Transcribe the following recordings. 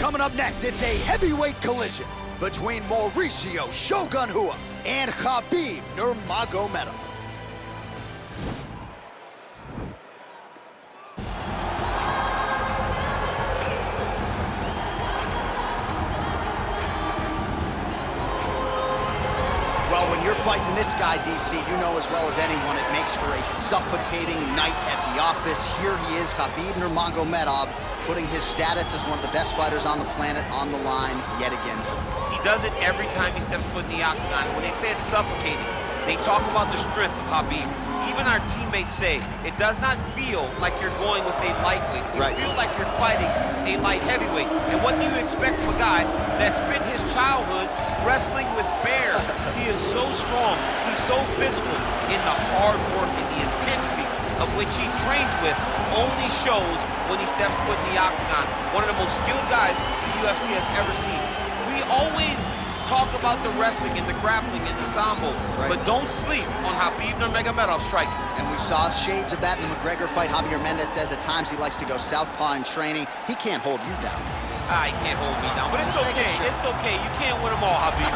Coming up next, it's a heavyweight collision between Mauricio Shogun Rua and Khabib Nurmagomedov. Well, when you're fighting this guy, DC, you know as well as anyone, it makes for a suffocating night at the office. Here he is, Khabib Nurmagomedov, putting his status as one of the best fighters on the planet on the line yet again tonight. He does it every time he steps foot in the octagon. When they say it's suffocating, they talk about the strength of Khabib. Even our teammates say it does not feel like you're going with a lightweight. You feel like you're fighting a light heavyweight. And what do you expect from a guy that spent his childhood wrestling with bears? He is so strong, he's so physical, in the hard work and the intensity of which he trains with only shows when he steps foot in the octagon. One of the most skilled guys the UFC has ever seen. We always talk about the wrestling and the grappling and the sambo, but don't sleep on Khabib Nurmagomedov's striking. And we saw shades of that in the McGregor fight. Javier Mendez says at times he likes to go southpaw in training. He can't hold you down. He can't hold me down, but it's okay. It's okay. You can't win them all, Khabib.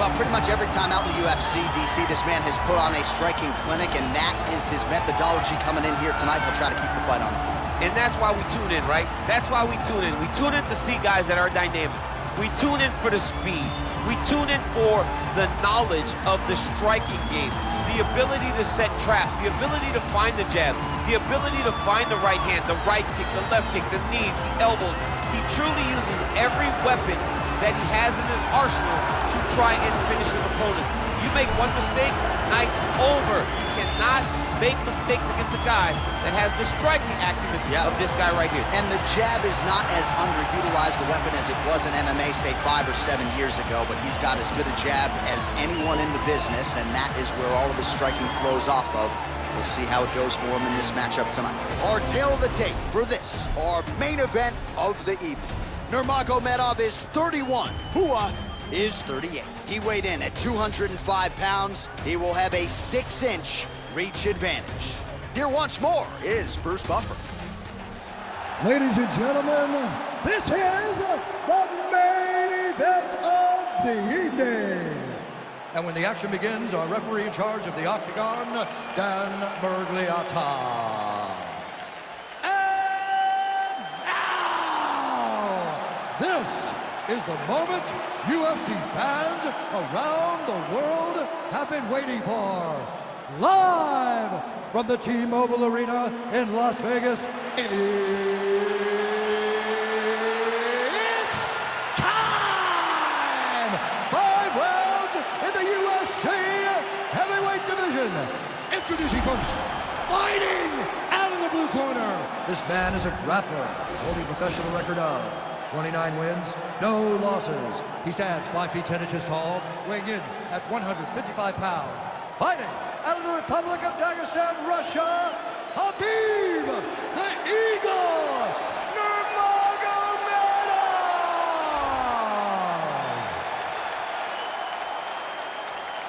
Well, pretty much every time out in the UFC, DC, this man has put on a striking clinic, and that is his methodology coming in here tonight. He'll try to keep the fight on the floor. And that's why we tune in, right? That's why we tune in. We tune in to see guys that are dynamic. We tune in for the speed. We tune in for the knowledge of the striking game, the ability to set traps, the ability to find the jab, the ability to find the right hand, the right kick, the left kick, the knees, the elbows. He truly uses every weapon that he has in his arsenal to try and finish his opponent. You make one mistake, night's over. You cannot make mistakes against a guy that has the striking acumen of this guy right here. And the jab is not as underutilized a weapon as it was in MMA, say 5 or 7 years ago, but he's got as good a jab as anyone in the business, and that is where all of his striking flows off of. We'll see how it goes for him in this matchup tonight. Our tail of the tape for this, our main event of the evening. Nurmagomedov is 31. Rua is 38. He weighed in at 205 pounds. He will have a 6-inch reach advantage. Here once more is Bruce Buffer. Ladies and gentlemen, this is the main event of the evening. And when the action begins, our referee in charge of the octagon, Dan Bergliata. And now, this is the moment UFC fans around the world have been waiting for. Live from the T-Mobile Arena in Las Vegas, it's time! 5 rounds in the UFC heavyweight division. Introducing first, fighting out of the blue corner. This man is a grappler, holding a professional record of 29 wins, no losses. He stands 5 feet 10 inches tall, weighing in at 155 pounds. Fighting out of the Republic of Dagestan, Russia, Khabib the Eagle Nurmagomedov.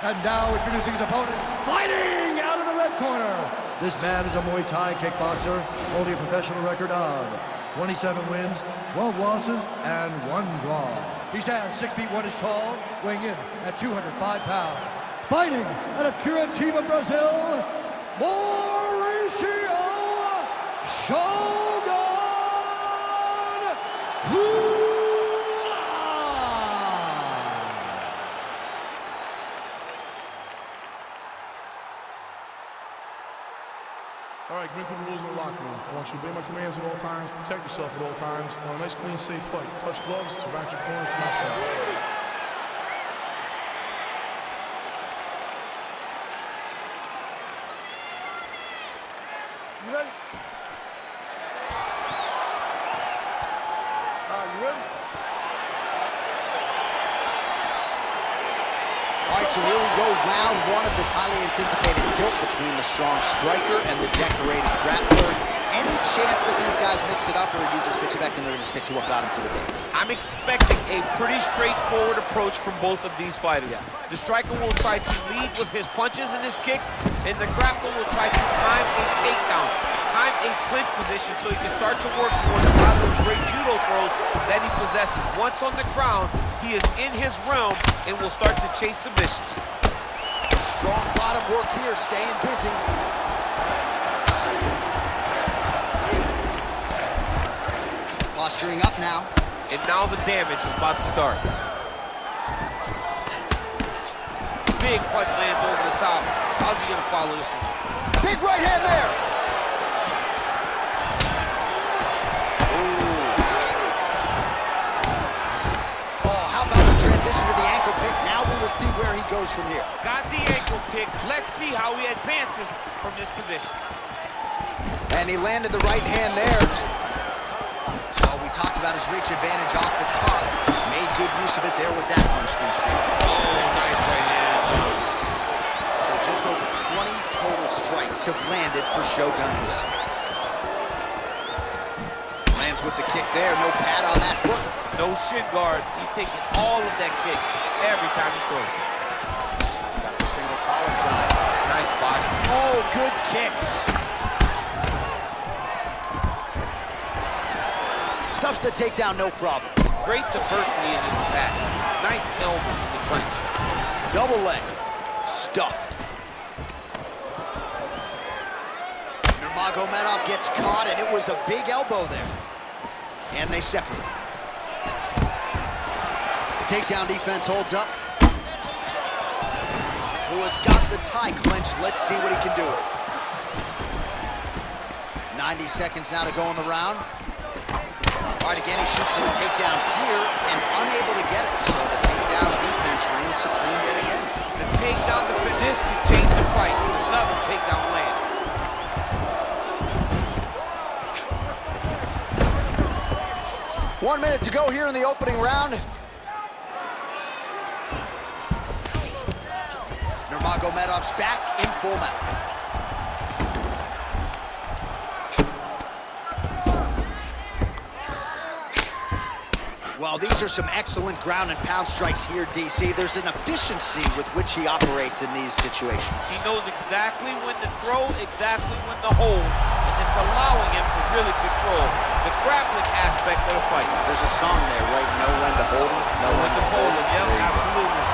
And now introducing his opponent, fighting out of the red corner. This man is a Muay Thai kickboxer, holding a professional record of 27 wins, 12 losses, and 1 draw. He stands 6 feet 1 inch tall, weighing in at 205 pounds. Fighting out of Curitiba, Brazil, Mauricio Shogun Rua. All right, commit to the rules in the locker room. I want you to obey my commands at all times, protect yourself at all times. I want a nice, clean, safe fight. Touch gloves, back your corners, come out fight. You ready? You ready? All right, so here we go, round 1 of this highly anticipated tilt between the strong striker and the decorated grappler. Any chance that these guys mix it up, or are you just expecting they're going to stick to what got them to the dance? I'm expecting a pretty straightforward approach from both of these fighters. The striker will try to lead with his punches and his kicks, and the grappler will try to time a takedown, time a clinch position so he can start to work towards a lot of those great judo throws that he possesses. Once on the ground, he is in his realm and will start to chase submissions. Strong bottom work here, staying busy. Posturing up now. And now the damage is about to start. Big punch lands over the top. How's he gonna follow this one? Big right hand there. Ooh. Oh, how about the transition to the ankle pick? Now we will see where he goes from here. Got the ankle pick. Let's see how he advances from this position. And he landed the right hand there. Oh, we talked about his reach advantage off the top. Made good use of it there with that punch, DC. Oh, nice right hand, John. So just over 20 total strikes have landed for Shogun. Lands with the kick there. No pad on that foot. No shin guard. He's taking all of that kick every time he throws. Got the single collar tie. Nice body. Oh, good kicks. Stuffs the takedown, no problem. Great diversity in his attack. Nice elbows in the clinch. Double leg. Stuffed. Nurumagomedof gets caught, and it was a big elbow there. And they separate. Takedown defense holds up. Who has got the tie clinched? Let's see what he can do with it. 90 seconds now to go in the round. All right, again, he shoots for a takedown here and unable to get it. So the takedown defense reigns supreme yet again. The takedown defense, this can change the fight. Another takedown lands. One minute to go here in the opening round. Nurmagomedov's back in full mount. Well, these are some excellent ground and pound strikes here, DC. There's an efficiency with which he operates in these situations. He knows exactly when to throw, exactly when to hold, and it's allowing him to really control the grappling aspect of the fight. There's a song there, right? Know when to hold him, know when to fold him. Yep, absolutely.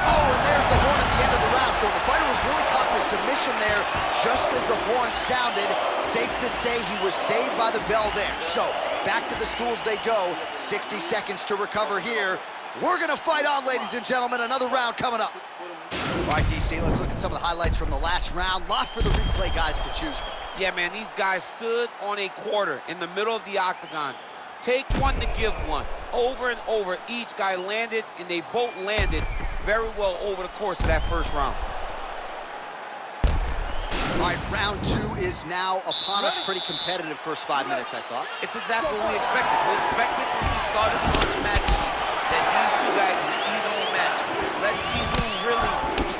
Oh, and there's the horn at the end of the round. So the fighter was really caught in a submission there just as the horn sounded. Safe to say he was saved by the bell there. So back to the stools they go. 60 seconds to recover here. We're gonna fight on, ladies and gentlemen. Another round coming up. All right, DC, let's look at some of the highlights from the last round. Lot for the replay guys to choose from. Yeah, man, these guys stood on a quarter in the middle of the octagon. Take one to give one. Over and over, each guy landed, and they both landed very well over the course of that first round. All right, round two is now upon us. Pretty competitive first 5 minutes, I thought. It's exactly what we expected. We expected when we saw this on the match sheet that these two guys were evenly matched. Let's see who really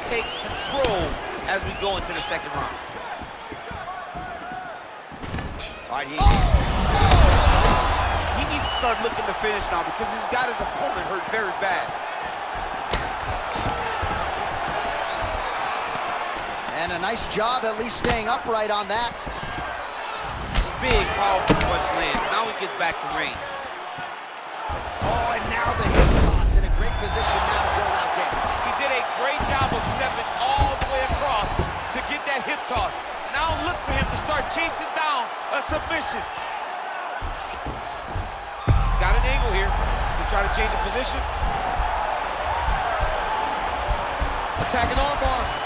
takes control as we go into the second round. All right, he needs to start looking to finish now because he's got his opponent hurt very bad. And a nice job at least staying upright on that. Big, powerful punch lands. Now he gets back to range. Oh, and now the hip toss in a great position now to dole out damage. He did a great job of stepping all the way across to get that hip toss. Now look for him to start chasing down a submission. Got an angle here to try to change the position. Attacking armbar.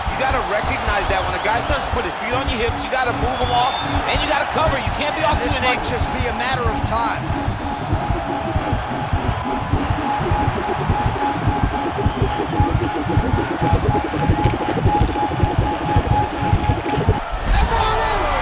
You gotta recognize that when a guy starts to put his feet on your hips, you gotta move him off, and you gotta cover. You can't be off to This an might angle. just be a matter of time. And there it is!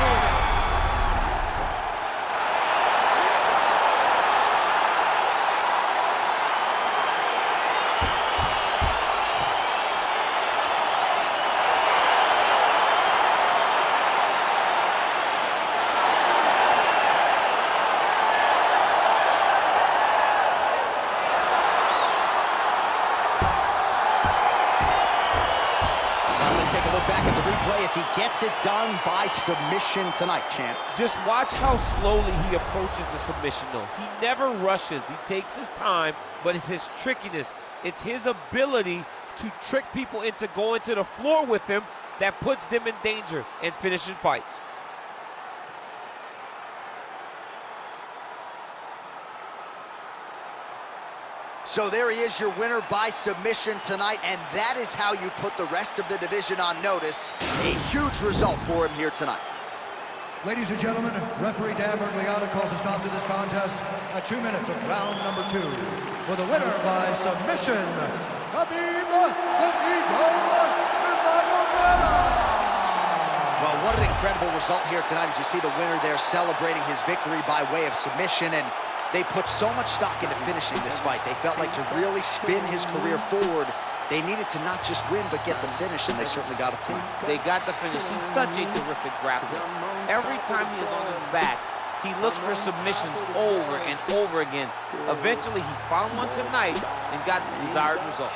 play as he gets it done by submission tonight, champ. Just watch how slowly he approaches the submission, though. He never rushes. He takes his time, but it's his trickiness. It's his ability to trick people into going to the floor with him that puts them in danger and finishing fights. So there he is, your winner by submission tonight, and that is how you put the rest of the division on notice. A huge result for him here tonight. Ladies and gentlemen, referee Dan Bergliano calls a stop to this contest at 2 minutes of round number 2. For the winner by submission, Khabib the Eagle Nurmagomedov. Well, what an incredible result here tonight as you see the winner there celebrating his victory by way of submission, and they put so much stock into finishing this fight. They felt like to really spin his career forward, they needed to not just win, but get the finish, and they certainly got it tonight. They got the finish. He's such a terrific grappler. Every time he is on his back, he looks for submissions over and over again. Eventually, he found one tonight and got the desired result.